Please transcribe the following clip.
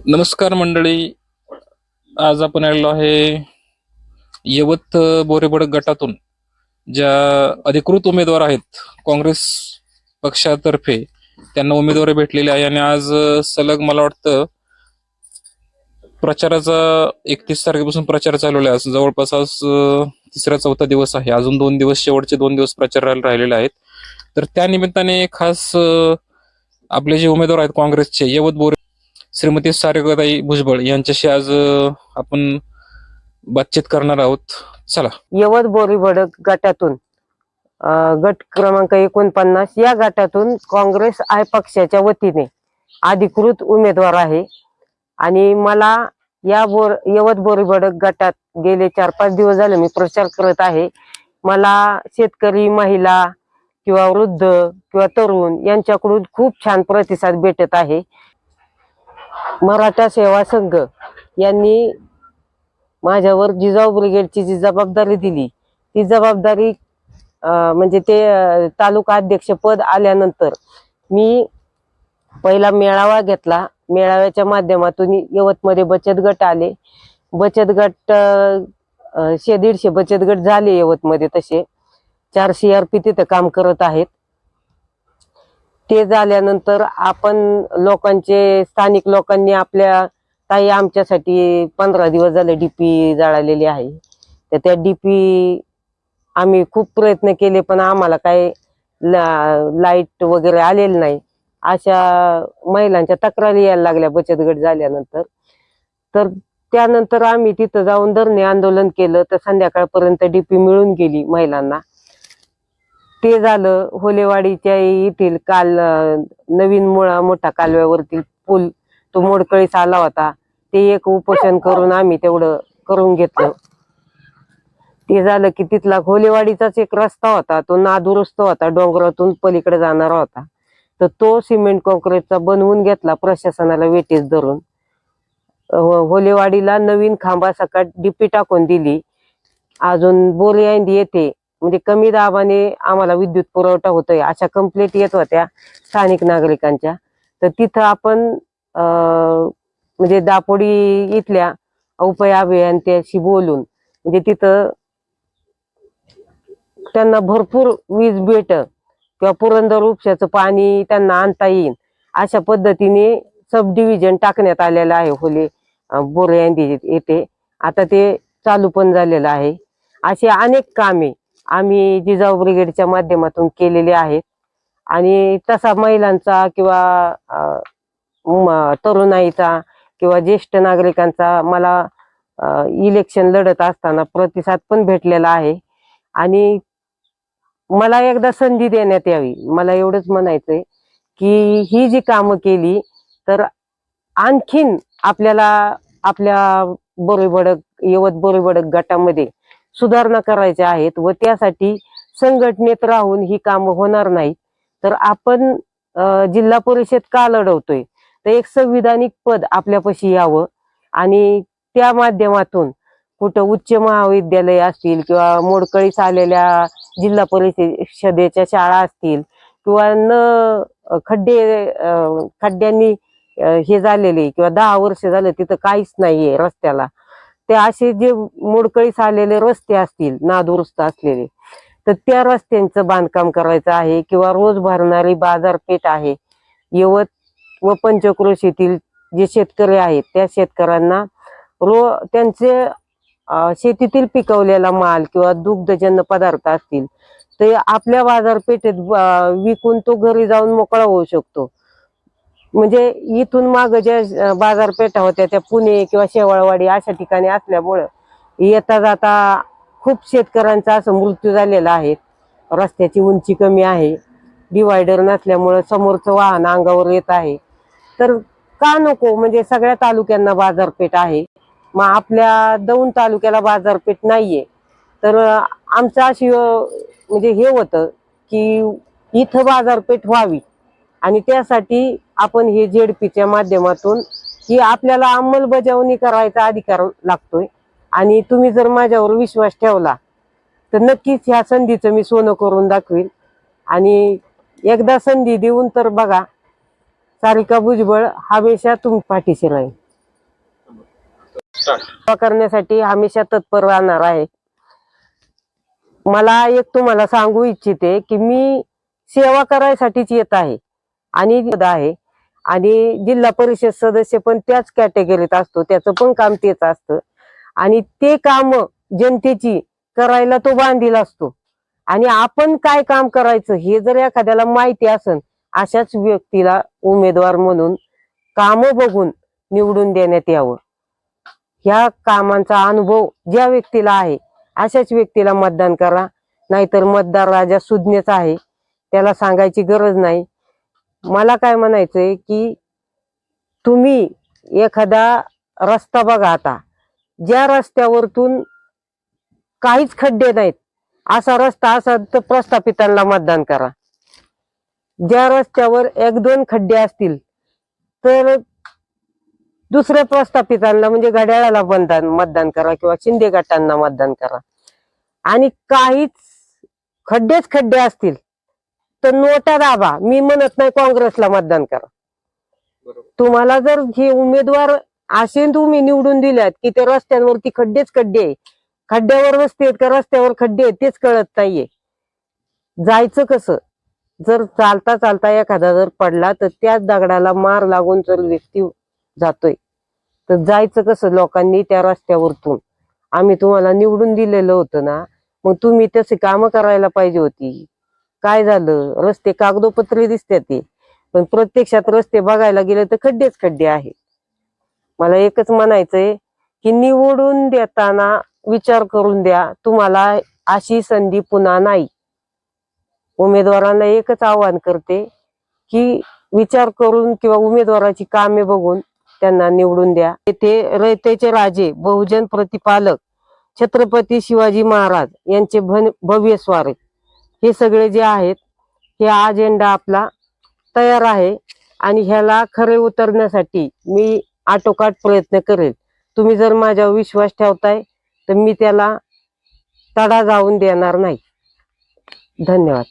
नमस्कार मंडळी. आज आपण आलेलो आहे यवत बोरेबड गटातून ज्या अधिकृत उमेदवार आहेत काँग्रेस पक्षातर्फे त्यांना उमेदवारी भेटलेली आहे. आणि आज सलग मला वाटतं प्रचाराचा 31 तारखेपासून प्रचार चालवला आहे. जवळपास आज तिसरा चौथा दिवस आहे. अजून 2 दिवस, शेवटचे 2 दिवस प्रचार राहिलेले आहेत. तर त्या निमित्ताने खास आपले जे उमेदवार आहेत काँग्रेसचे यवत बोरे श्रीमती सारिकाताई भुजबळ यांच्याशी आज आपण बातचीत करणार आहोत. चला. यवत बोरीबड गटातून गट क्रमांक 49 या गटातून काँग्रेस आय पक्षाच्या वतीने अधिकृत उमेदवार आहे. आणि मला यवत बोरीबड गटात गेले 4-5 दिवस झाले मी प्रचार करत आहे. मला शेतकरी, महिला किंवा वृद्ध किंवा तरुण यांच्याकडून खूप छान प्रतिसाद भेटत आहे. मराठा सेवा संघ यांनी माझ्यावर जिजाऊ ब्रिगेडची जी जबाबदारी दिली ती जबाबदारी म्हणजे ते तालुका अध्यक्ष पद आल्यानंतर मी पहिला मेळावा घेतला. मेळाव्याच्या माध्यमातून यवतमध्ये बचत गट आले. बचत गट 100-150 बचत गट झाले यवतमध्ये. तसे 4 CRP तिथे काम करत आहेत. ते झाल्यानंतर आपण स्थानिक लोकांनी आपल्या ताई आमच्यासाठी 15 दिवस झाले डीपी जाळलेली आहे. तर त्या डीपी आम्ही खूप प्रयत्न केले पण आम्हाला काय लाईट वगैरे आलेली नाही. अशा महिलांच्या तक्रारी यायला लागल्या बचत गट झाल्यानंतर. तर त्यानंतर आम्ही तिथं जाऊन धरणे आंदोलन केलं. तर संध्याकाळपर्यंत डीपी मिळून गेली महिलांना. ते झालं. होलेवाडीच्या येथील काल नवीन मोठा कालव्यावरती पूल तो मोडकळीस आला होता. ते एक उपोषण करून आम्ही तेवढं करून घेतलं. ते झालं की तिथला होलेवाडीचाच एक रस्ता होता, तो नादुरुस्त होता, डोंगरातून पलीकडे जाणारा होता. तर तो सिमेंट कॉन्क्रीटचा बनवून घेतला प्रशासनाला वेटीस धरून. होलेवाडीला नवीन खांबासकट डीपी टाकून दिली. अजून बोरियांदी येथे म्हणजे कमी दाबाने आम्हाला विद्युत पुरवठा होतोय अशा कंप्लेंट येत होत्या स्थानिक नागरिकांच्या. तर तिथं आपण म्हणजे दापोडी इथल्या औपय अभियंत्याशी बोलून म्हणजे तिथं त्यांना भरपूर वीज भेट किंवा पुरंदर उपशाचं पाणी त्यांना आणता येईल अशा पद्धतीने सब डिव्हिजन टाकण्यात आलेलं आहे होले बोरियांदी येथे. आता ते चालू पण झालेलं आहे. अशी अनेक कामे आम्ही जिजाऊ ब्रिगेडच्या माध्यमातून केलेले आहेत. आणि तसा महिलांचा किंवा तरुणाईचा किंवा ज्येष्ठ नागरिकांचा मला इलेक्शन लढत असताना प्रतिसाद पण भेटलेला आहे. आणि मला एकदा संधी देण्यात यावी, मला एवढंच म्हणायचंय की ही जी कामं केली तर आणखीन आपल्याला आपल्या यवत बोरीबड गटामध्ये सुधारणा करायच्या आहेत. व त्यासाठी संघटनेत राहून ही कामं होणार नाही. तर आपण जिल्हा परिषद का लढवतोय तर एक संविधानिक पद आपल्यापाशी यावं आणि त्या माध्यमातून कुठं उच्च महाविद्यालय असतील किंवा मोडकळीस आलेल्या जिल्हा परिषदेच्या शाळा असतील किंवा खड्ड्यांनी हे झालेले किंवा 10 वर्ष झाले तिथं काहीच नाहीये रस्त्याला, ते असे जे मोडकळीस आलेले रस्ते असतील नादुरुस्त असलेले तर त्या रस्त्यांचं बांधकाम करायचं आहे. किंवा रोज भरणारी बाजारपेठ आहे यवत व पंचक्रोशीतील जे शेतकरी आहेत त्या शेतकऱ्यांना त्यांचे शेतीतील पिकवलेला माल किंवा दुग्धजन्य पदार्थ असतील ते आपल्या बाजारपेठेत विकून तो घरी जाऊन मोकळा होऊ शकतो. म्हणजे इथून माग ज्या बाजारपेठा होत्या त्या पुणे किंवा शेवाळवाडी अशा ठिकाणी असल्यामुळं येता जाता खूप शेतकऱ्यांचा असं मृत्यू झालेला आहे. रस्त्याची उंची कमी आहे, डिवायडर नसल्यामुळं समोरचं वाहन अंगावर येत आहे. तर का नको, म्हणजे सगळ्या तालुक्यांना बाजारपेठ आहे, मग आपल्या दौंड तालुक्याला बाजारपेठ नाहीये. तर आमचं अशी म्हणजे हे होतं की इथं बाजारपेठ व्हावी आणि त्यासाठी आपण हे जेडपीच्या माध्यमातून ही आपल्याला अंमलबजावणी करायचा अधिकार लागतोय. आणि तुम्ही जर माझ्यावर विश्वास ठेवला तर नक्कीच ह्या संधीचं मी सोनं करून दाखवील. आणि एकदा संधी देऊन तर बघा, सारिका भुजबळ हमेशा तुम्ही पाठीशी राहील. सेवा करण्यासाठी हमेशा तत्पर राहणार आहे. मला एक तुम्हाला सांगू इच्छिते की मी सेवा करायसाठीच येत आहे आणि जिल्हा परिषद सदस्य पण त्याच कॅटेगरीत असतो, त्याचं पण काम तेच असतं आणि ते काम जनतेची करायला तो बांधील असतो. आणि आपण काय काम करायचं हे जर एखाद्याला माहिती असेल, अशाच व्यक्तीला उमेदवार म्हणून काम बघून निवडून देण्यात यावं. ह्या कामांचा अनुभव ज्या व्यक्तीला आहे अशाच व्यक्तीला मतदान करा, नाहीतर मतदार राजा सुज्ञच आहे, त्याला सांगायची गरज नाही. मला काय म्हणायचंय की तुम्ही एखादा रस्ता बघा, आता ज्या रस्त्यावरतून काहीच खड्डे नाहीत असा रस्ता असेल तर प्रस्थापितांना मतदान करा. ज्या रस्त्यावर 1-2 खड्डे असतील तर दुसऱ्या प्रस्थापितांना म्हणजे घड्याळाला मतदान करा किंवा शिंदे गटांना मतदान करा. आणि काहीच खड्डे असतील तर नोटा दाबा. मी म्हणत नाही काँग्रेसला मतदान करा. तुम्हाला जर हे उमेदवार असे तुम्ही निवडून दिल्यात की ते रस्त्यांवरती खड्डे आहे, खड्ड्यावर रस्ते आहेत का रस्त्यावर खड्डे आहेत तेच कळत नाहीये, जायचं कसं? जर चालता चालता एखादा जर पडला तर त्याच दगडाला मार लागून जर व्यक्ती जातोय तर जायचं कसं लोकांनी त्या रस्त्यावरतून? आम्ही तुम्हाला निवडून दिलेलं होतं ना, मग तुम्ही तशी कामं करायला पाहिजे होती. काय झालं? रस्ते कागदोपत्री दिसतात ते, पण प्रत्यक्षात रस्ते बघायला गेले तर खड्डे आहे. मला एकच म्हणायचंय की निवडून देताना विचार करून द्या. तुम्हाला अशी संधी पुन्हा नाही. उमेदवारांना एकच आवाहन करते की विचार करून किंवा उमेदवाराची कामे बघून त्यांना निवडून द्या. येथे रयतेचे राजे, बहुजन प्रतिपालक छत्रपती शिवाजी महाराज यांचे भव्य स्वागत, हे सगळे जे आहेत हे अजेंडा आपला तयार आहे आणि ह्याला खरे उतरण्यासाठी मी आटोकाट प्रयत्न करेल. तुम्ही जर माझ्यावर विश्वास ठेवताय तर मी त्याला तडा जाऊन देणार नाही. धन्यवाद.